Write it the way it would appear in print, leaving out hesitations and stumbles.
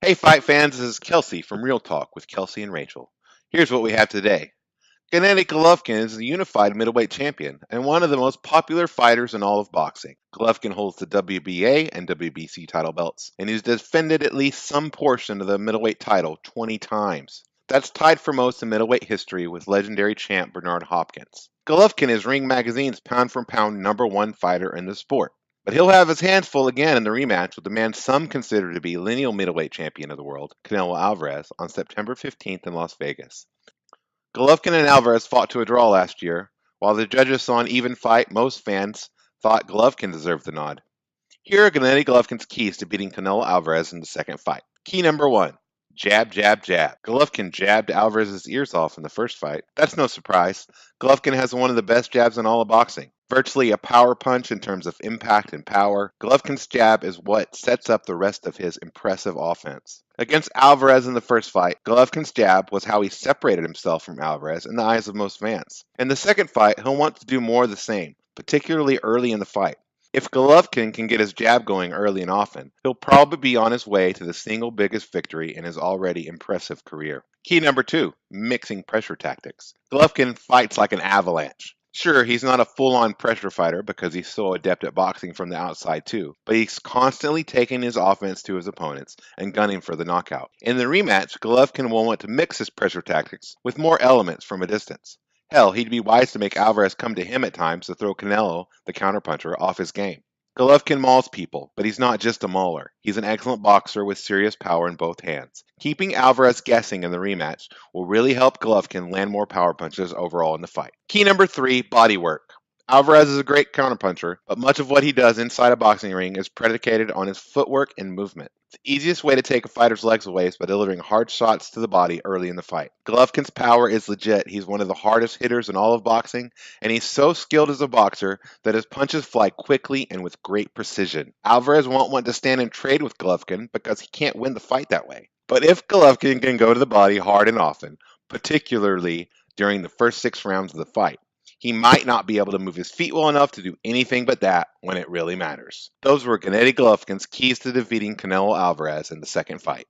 Hey, fight fans, this is Kelsey from Real Talk with Kelsey and Rachel. Here's what we have today. Gennady Golovkin is the unified middleweight champion and one of the most popular fighters in all of boxing. Golovkin holds the WBA and WBC title belts, and he's defended at least some portion of the middleweight title 20 times. That's tied for most in middleweight history with legendary champ Bernard Hopkins. Golovkin is Ring Magazine's pound-for-pound #1 fighter in the sport. But he'll have his hands full again in the rematch with the man some consider to be lineal middleweight champion of the world, Canelo Alvarez, on September 15th in Las Vegas. Golovkin and Alvarez fought to a draw last year. While the judges saw an even fight, most fans thought Golovkin deserved the nod. Here are Gennady Golovkin's keys to beating Canelo Alvarez in the second fight. Key number 1. Jab, jab, jab. Golovkin jabbed Alvarez's ears off in the first fight. That's no surprise. Golovkin has one of the best jabs in all of boxing. Virtually a power punch in terms of impact and power, Golovkin's jab is what sets up the rest of his impressive offense. Against Alvarez in the first fight, Golovkin's jab was how he separated himself from Alvarez in the eyes of most fans. In the second fight, he'll want to do more of the same, particularly early in the fight. If Golovkin can get his jab going early and often, he'll probably be on his way to the single biggest victory in his already impressive career. Key number 2, mixing pressure tactics. Golovkin fights like an avalanche. Sure, he's not a full-on pressure fighter because he's so adept at boxing from the outside too, but he's constantly taking his offense to his opponents and gunning for the knockout. In the rematch, Golovkin will want to mix his pressure tactics with more elements from a distance. Hell, he'd be wise to make Alvarez come to him at times to throw Canelo, the counterpuncher, off his game. Golovkin mauls people, but he's not just a mauler. He's an excellent boxer with serious power in both hands. Keeping Alvarez guessing in the rematch will really help Golovkin land more power punches overall in the fight. Key number 3, body work. Alvarez is a great counterpuncher, but much of what he does inside a boxing ring is predicated on his footwork and movement. The easiest way to take a fighter's legs away is by delivering hard shots to the body early in the fight. Golovkin's power is legit. He's one of the hardest hitters in all of boxing, and he's so skilled as a boxer that his punches fly quickly and with great precision. Alvarez won't want to stand and trade with Golovkin because he can't win the fight that way. But if Golovkin can go to the body hard and often, particularly during the first 6 rounds of the fight, he might not be able to move his feet well enough to do anything but that when it really matters. Those were Gennady Golovkin's keys to defeating Canelo Alvarez in the second fight.